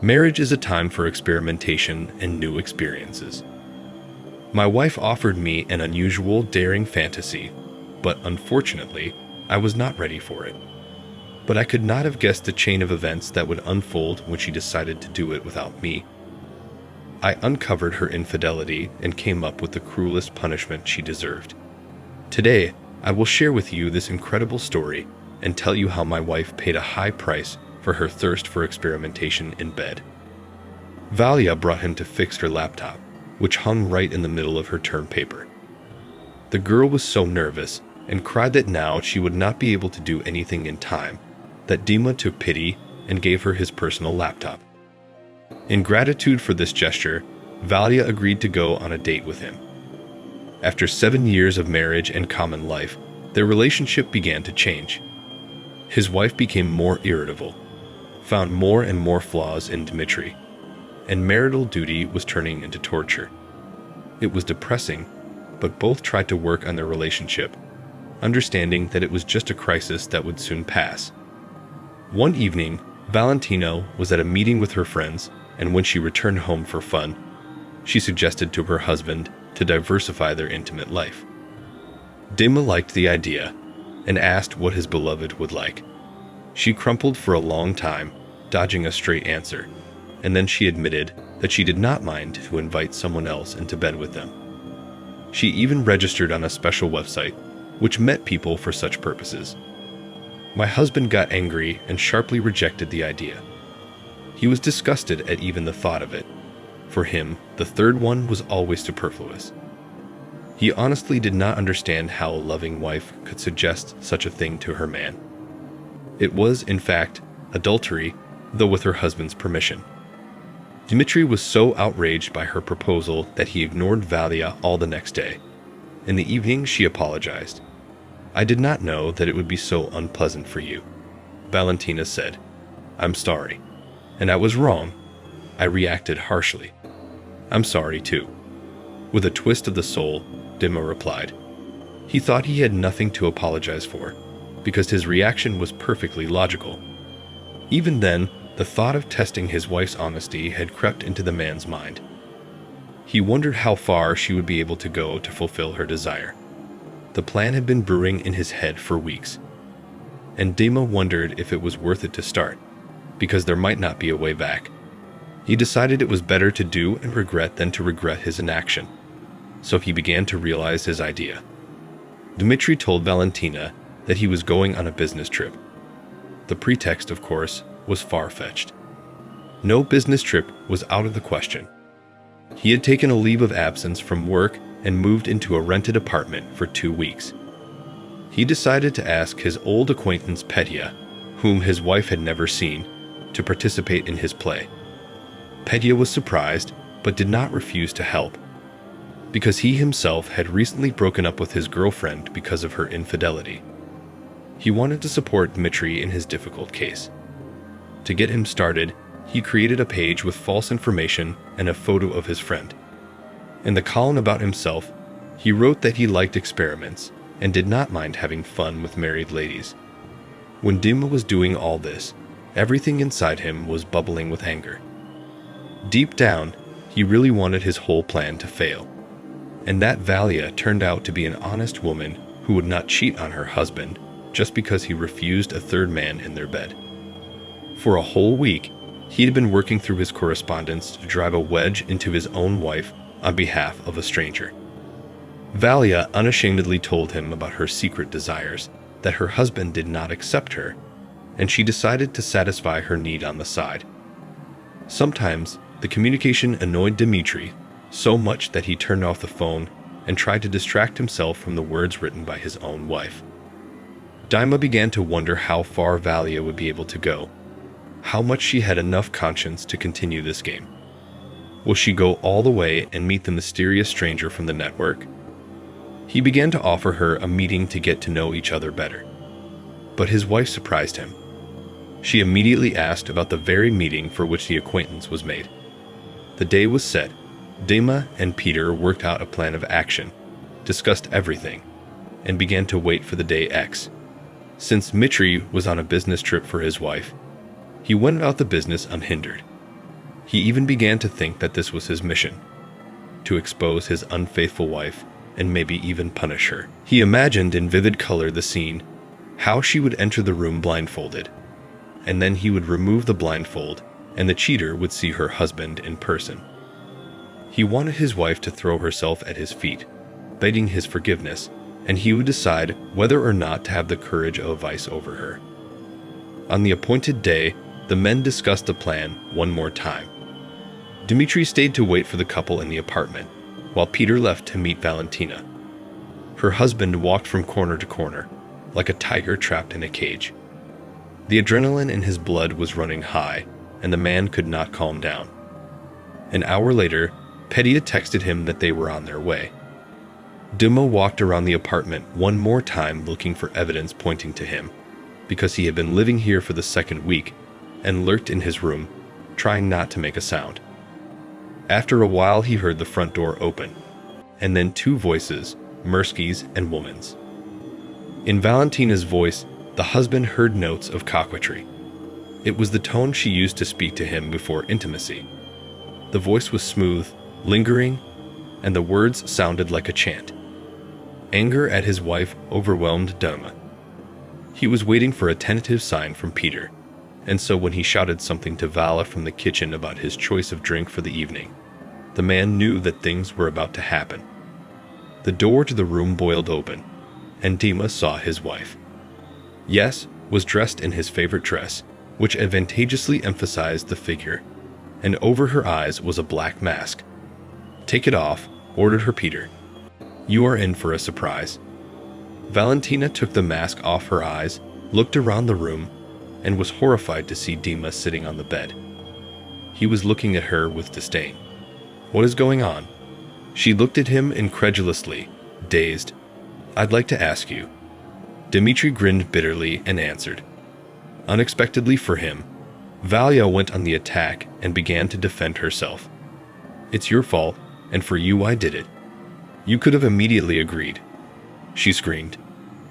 Marriage is a time for experimentation and new experiences. My wife offered me an unusual, daring fantasy, but unfortunately, I was not ready for it. But I could not have guessed the chain of events that would unfold when she decided to do it without me. I uncovered her infidelity and came up with the cruelest punishment she deserved. Today, I will share with you this incredible story and tell you how my wife paid a high price for her thirst for experimentation in bed. Valia brought him to fix her laptop, which hung right in the middle of her term paper. The girl was so nervous and cried that now she would not be able to do anything in time, that Dima took pity and gave her his personal laptop. In gratitude for this gesture, Valia agreed to go on a date with him. After 7 years of marriage and common life, their relationship began to change. His wife became more irritable, found more and more flaws in Dmitry, and marital duty was turning into torture. It was depressing, but both tried to work on their relationship, understanding that it was just a crisis that would soon pass. One evening, Valentina was at a meeting with her friends, and when she returned home for fun, she suggested to her husband to diversify their intimate life. Dima liked the idea and asked what his beloved would like. She crumpled for a long time, dodging a straight answer, and then she admitted that she did not mind to invite someone else into bed with them. She even registered on a special website, which met people for such purposes. My husband got angry and sharply rejected the idea. He was disgusted at even the thought of it. For him, the third one was always superfluous. He honestly did not understand how a loving wife could suggest such a thing to her man. It was, in fact, adultery, though with her husband's permission. Dmitry was so outraged by her proposal that he ignored Valia all the next day. In the evening, she apologized. "I did not know that it would be so unpleasant for you," Valentina said. "I'm sorry. And I was wrong. I reacted harshly. I'm sorry too." With a twist of the soul, Dima replied. He thought he had nothing to apologize for, because his reaction was perfectly logical. Even then, the thought of testing his wife's honesty had crept into the man's mind. He wondered how far she would be able to go to fulfill her desire. The plan had been brewing in his head for weeks, and Dima wondered if it was worth it to start, because there might not be a way back. He decided it was better to do and regret than to regret his inaction, so he began to realize his idea. Dmitry told Valentina that he was going on a business trip. The pretext, of course, was far-fetched. No business trip was out of the question. He had taken a leave of absence from work and moved into a rented apartment for 2 weeks. He decided to ask his old acquaintance Petya, whom his wife had never seen, to participate in his play. Petya was surprised, but did not refuse to help, because he himself had recently broken up with his girlfriend because of her infidelity. He wanted to support Dmitry in his difficult case. To get him started, he created a page with false information and a photo of his friend. In the column about himself, he wrote that he liked experiments and did not mind having fun with married ladies. When Dima was doing all this, everything inside him was bubbling with anger. Deep down, he really wanted his whole plan to fail, and that Valia turned out to be an honest woman who would not cheat on her husband just because he refused a third man in their bed. For a whole week, he had been working through his correspondence to drive a wedge into his own wife on behalf of a stranger. Valia unashamedly told him about her secret desires, that her husband did not accept her, and she decided to satisfy her need on the side. Sometimes, the communication annoyed Dmitry so much that he turned off the phone and tried to distract himself from the words written by his own wife. Dima began to wonder how far Valia would be able to go, how much she had enough conscience to continue this game. Will she go all the way and meet the mysterious stranger from the network? He began to offer her a meeting to get to know each other better. But his wife surprised him. She immediately asked about the very meeting for which the acquaintance was made. The day was set. Dima and Peter worked out a plan of action, discussed everything, and began to wait for the day X. Since Dmitry was on a business trip for his wife, he went about the business unhindered. He even began to think that this was his mission, to expose his unfaithful wife and maybe even punish her. He imagined in vivid color the scene, how she would enter the room blindfolded, and then he would remove the blindfold and the cheater would see her husband in person. He wanted his wife to throw herself at his feet, begging his forgiveness, and he would decide whether or not to have the courage of a vice over her. On the appointed day, the men discussed the plan one more time. Dmitri stayed to wait for the couple in the apartment, while Peter left to meet Valentina. Her husband walked from corner to corner, like a tiger trapped in a cage. The adrenaline in his blood was running high, and the man could not calm down. An hour later, Petya texted him that they were on their way. Dima walked around the apartment one more time looking for evidence pointing to him, because he had been living here for the second week, and lurked in his room, trying not to make a sound. After a while he heard the front door open, and then two voices, Mirsky's and woman's. In Valentina's voice, the husband heard notes of coquetry. It was the tone she used to speak to him before intimacy. The voice was smooth, lingering, and the words sounded like a chant. Anger at his wife overwhelmed Dima. He was waiting for a tentative sign from Peter, and so when he shouted something to Vala from the kitchen about his choice of drink for the evening, the man knew that things were about to happen. The door to the room boiled open, and Dima saw his wife. Yes, was dressed in his favorite dress, which advantageously emphasized the figure, and over her eyes was a black mask. "Take it off," ordered her Peter. "You are in for a surprise." Valentina took the mask off her eyes, looked around the room, and was horrified to see Dima sitting on the bed. He was looking at her with disdain. "What is going on?" She looked at him incredulously, dazed. "I'd like to ask you." Dmitri grinned bitterly and answered. Unexpectedly for him, Valia went on the attack and began to defend herself. "It's your fault, and for you I did it. You could have immediately agreed," she screamed,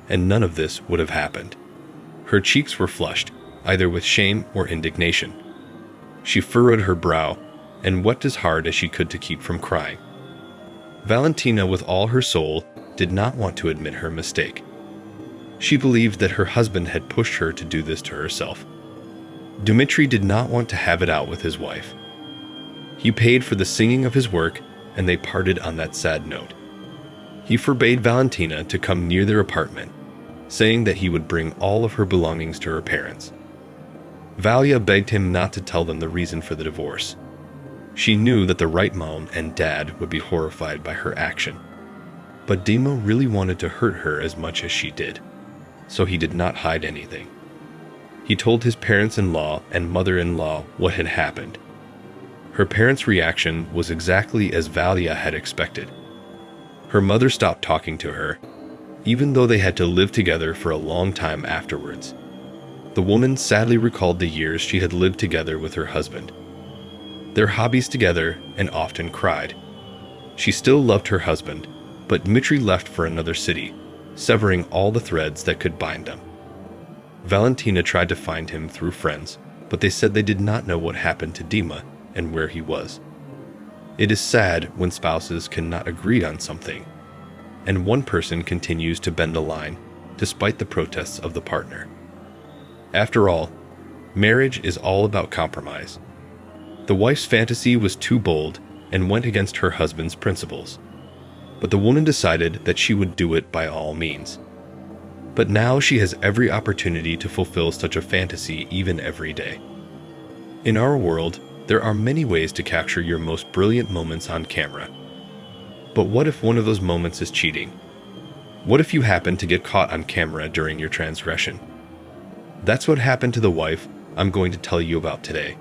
"and none of this would have happened." Her cheeks were flushed, either with shame or indignation. She furrowed her brow and wept as hard as she could to keep from crying. Valentina, with all her soul, did not want to admit her mistake. She believed that her husband had pushed her to do this to herself. Dmitri did not want to have it out with his wife. He paid for the singing of his work, and they parted on that sad note. He forbade Valentina to come near their apartment, saying that he would bring all of her belongings to her parents. Valia begged him not to tell them the reason for the divorce. She knew that the right mom and dad would be horrified by her action. But Dima really wanted to hurt her as much as she did, so he did not hide anything. He told his parents-in-law and mother-in-law what had happened. Her parents' reaction was exactly as Valia had expected. Her mother stopped talking to her, even though they had to live together for a long time afterwards. The woman sadly recalled the years she had lived together with her husband, their hobbies together, and often cried. She still loved her husband, but Dmitri left for another city, severing all the threads that could bind them. Valentina tried to find him through friends, but they said they did not know what happened to Dima and where he was. It is sad when spouses cannot agree on something, and one person continues to bend the line despite the protests of the partner. After all, marriage is all about compromise. The wife's fantasy was too bold and went against her husband's principles, but the woman decided that she would do it by all means. But now she has every opportunity to fulfill such a fantasy even every day. In our world, there are many ways to capture your most brilliant moments on camera. But what if one of those moments is cheating? What if you happen to get caught on camera during your transgression? That's what happened to the wife I'm going to tell you about today.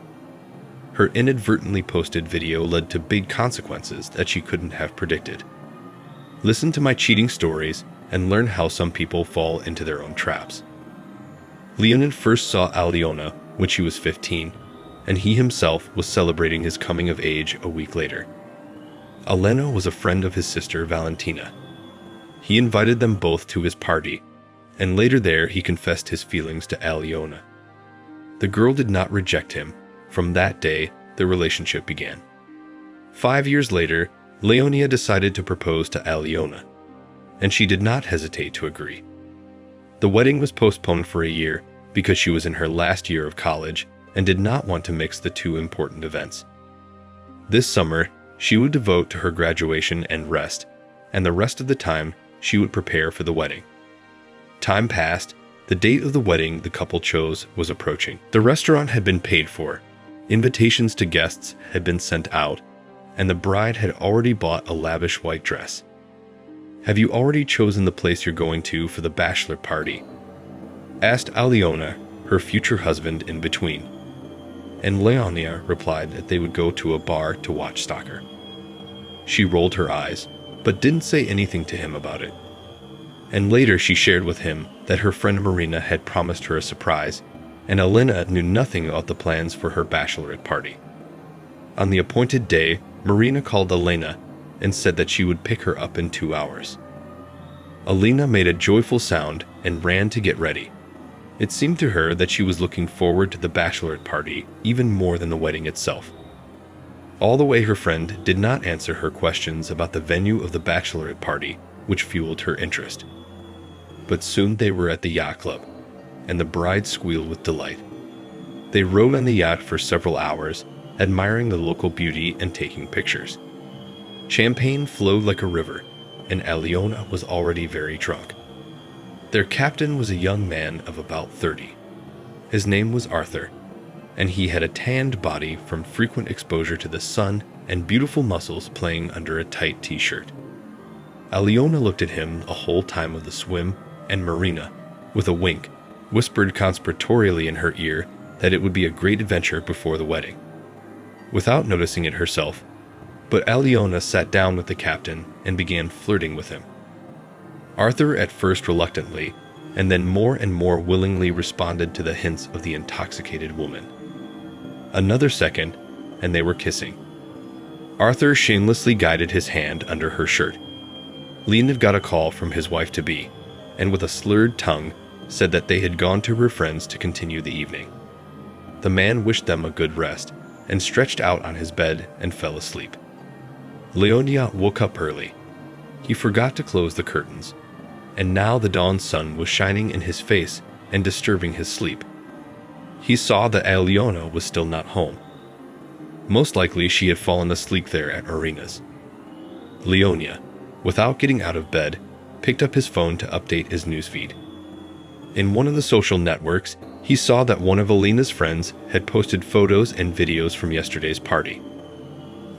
Her inadvertently posted video led to big consequences that she couldn't have predicted. Listen to my cheating stories and learn how some people fall into their own traps. Leonid first saw Aliona when she was 15, and he himself was celebrating his coming of age a week later. Alena was a friend of his sister Valentina. He invited them both to his party, and later there he confessed his feelings to Aliona. The girl did not reject him. From that day, the relationship began. 5 years later, Leonia decided to propose to Aliona, and she did not hesitate to agree. The wedding was postponed for a year because she was in her last year of college and did not want to mix the two important events. This summer, she would devote to her graduation and rest, and the rest of the time, she would prepare for the wedding. Time passed. The date of the wedding the couple chose was approaching. The restaurant had been paid for, invitations to guests had been sent out, and the bride had already bought a lavish white dress. "Have you already chosen the place you're going to for the bachelor party?" asked Aliona, her future husband, in between. And Leonia replied that they would go to a bar to watch soccer. She rolled her eyes, but didn't say anything to him about it. And later she shared with him that her friend Marina had promised her a surprise, and Elena knew nothing about the plans for her bachelorette party. On the appointed day, Marina called Elena and said that she would pick her up in 2 hours. Elena made a joyful sound and ran to get ready. It seemed to her that she was looking forward to the bachelorette party even more than the wedding itself. All the way her friend did not answer her questions about the venue of the bachelorette party, which fueled her interest. But soon they were at the yacht club, and the bride squealed with delight. They rode on the yacht for several hours, admiring the local beauty and taking pictures. Champagne flowed like a river, and Aliona was already very drunk. Their captain was a young man of about 30. His name was Arthur, and he had a tanned body from frequent exposure to the sun and beautiful muscles playing under a tight t-shirt. Aliona looked at him the whole time of the swim, and Marina, with a wink, whispered conspiratorially in her ear that it would be a great adventure before the wedding. Without noticing it herself, but Aliona sat down with the captain and began flirting with him. Arthur at first reluctantly, and then more and more willingly responded to the hints of the intoxicated woman. Another second, and they were kissing. Arthur shamelessly guided his hand under her shirt. Leonid got a call from his wife-to-be, and with a slurred tongue, said that they had gone to her friends to continue the evening. The man wished them a good rest, and stretched out on his bed and fell asleep. Leonia woke up early. He forgot to close the curtains, and now the dawn sun was shining in his face and disturbing his sleep. He saw that Aliona was still not home. Most likely she had fallen asleep there at Marina's. Leonia, without getting out of bed, picked up his phone to update his newsfeed. In one of the social networks, he saw that one of Alina's friends had posted photos and videos from yesterday's party.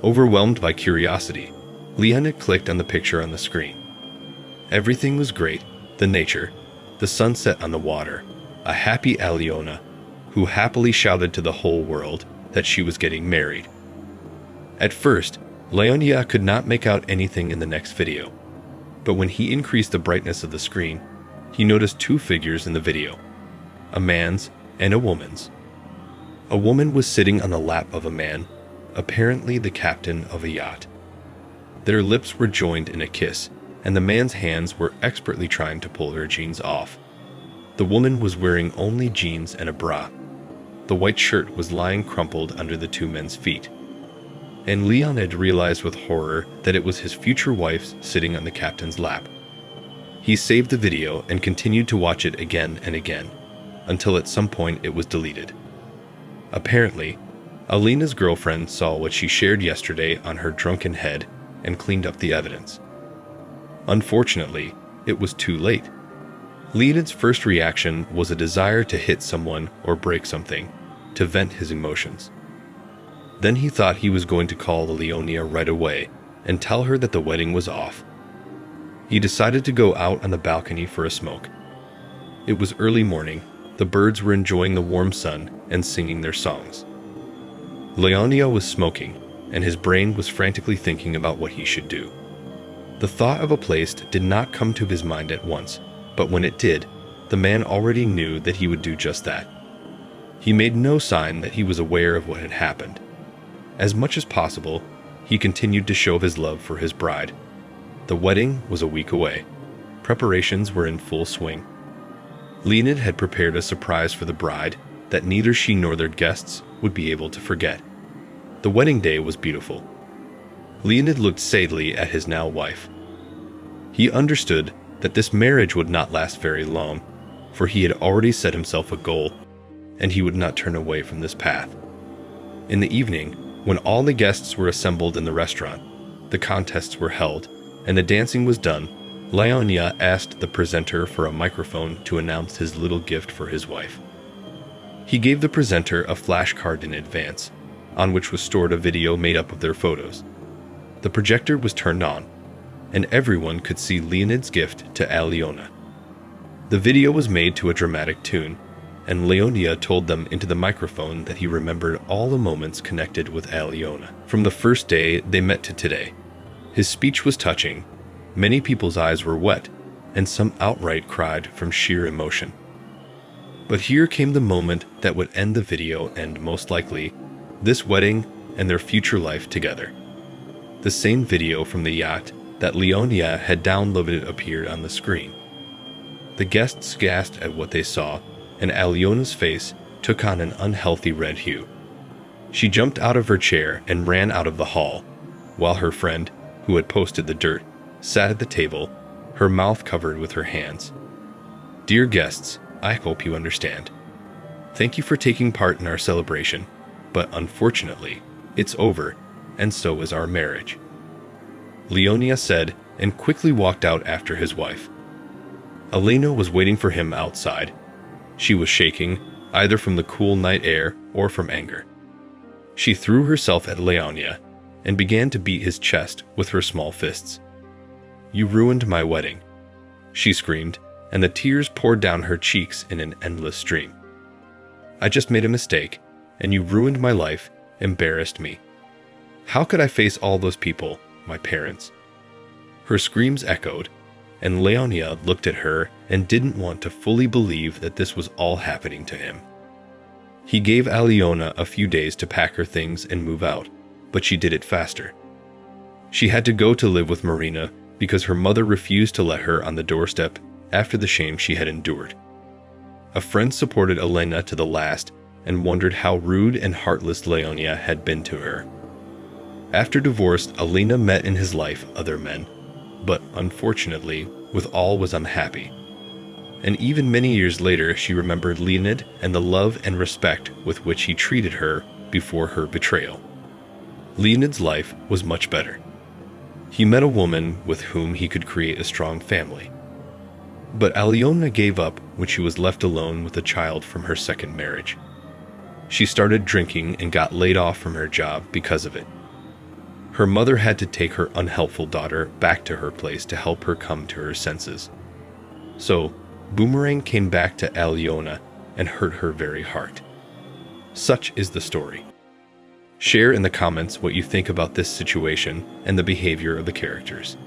Overwhelmed by curiosity, Leonid clicked on the picture on the screen. Everything was great: the nature, the sunset on the water, a happy Aliona, who happily shouted to the whole world that she was getting married. At first, Leonia could not make out anything in the next video, but when he increased the brightness of the screen, he noticed 2 figures in the video, a man's and a woman's. A woman was sitting on the lap of a man, apparently the captain of a yacht. Their lips were joined in a kiss, and the man's hands were expertly trying to pull her jeans off. The woman was wearing only jeans and a bra. The white shirt was lying crumpled under the 2 men's feet. And Leonid realized with horror that it was his future wife sitting on the captain's lap. He saved the video and continued to watch it again and again, until at some point it was deleted. Apparently, Alina's girlfriend saw what she shared yesterday on her drunken head and cleaned up the evidence. Unfortunately, it was too late. Leonid's first reaction was a desire to hit someone or break something, to vent his emotions. Then he thought he was going to call Leonia right away and tell her that the wedding was off. He decided to go out on the balcony for a smoke. It was early morning. The birds were enjoying the warm sun and singing their songs. Leonia was smoking, and his brain was frantically thinking about what he should do. The thought of a place did not come to his mind at once, but when it did, the man already knew that he would do just that. He made no sign that he was aware of what had happened. As much as possible, he continued to show his love for his bride. The wedding was a week away. Preparations were in full swing. Leonid had prepared a surprise for the bride that neither she nor their guests would be able to forget. The wedding day was beautiful. Leonid looked sadly at his now wife. He understood that this marriage would not last very long, for he had already set himself a goal, and he would not turn away from this path. In the evening, when all the guests were assembled in the restaurant, the contests were held, and the dancing was done, Leonia asked the presenter for a microphone to announce his little gift for his wife. He gave the presenter a flashcard in advance, on which was stored a video made up of their photos. The projector was turned on, and everyone could see Leonid's gift to Aliona. The video was made to a dramatic tune, and Leonia told them into the microphone that he remembered all the moments connected with Aliona, from the first day they met to today. His speech was touching. Many people's eyes were wet, and some outright cried from sheer emotion. But here came the moment that would end the video and, most likely, this wedding and their future life together. The same video from the yacht that Leonia had downloaded appeared on the screen. The guests gasped at what they saw, and Aliona's face took on an unhealthy red hue. She jumped out of her chair and ran out of the hall, while her friend, who had posted the dirt, sat at the table, her mouth covered with her hands. Dear guests, I hope you understand. Thank you for taking part in our celebration, but unfortunately, it's over, and so is our marriage. Leonia said, and quickly walked out after his wife. Elena was waiting for him outside. She was shaking, either from the cool night air or from anger. She threw herself at Leonia and began to beat his chest with her small fists. You ruined my wedding, she screamed, and the tears poured down her cheeks in an endless stream. I just made a mistake, and you ruined my life, embarrassed me. How could I face all those people, my parents? Her screams echoed, and Leonia looked at her and didn't want to fully believe that this was all happening to him. He gave Aliona a few days to pack her things and move out, but she did it faster. She had to go to live with Marina because her mother refused to let her on the doorstep after the shame she had endured. A friend supported Elena to the last and wondered how rude and heartless Leonia had been to her. After divorce, Elena met in his life other men, but unfortunately, with all was unhappy. And even many years later, she remembered Leonid and the love and respect with which he treated her before her betrayal. Leonid's life was much better. He met a woman with whom he could create a strong family. But Aliona gave up when she was left alone with a child from her second marriage. She started drinking and got laid off from her job because of it. Her mother had to take her unhelpful daughter back to her place to help her come to her senses. So, Boomerang came back to Aliona and hurt her very heart. Such is the story. Share in the comments what you think about this situation and the behavior of the characters.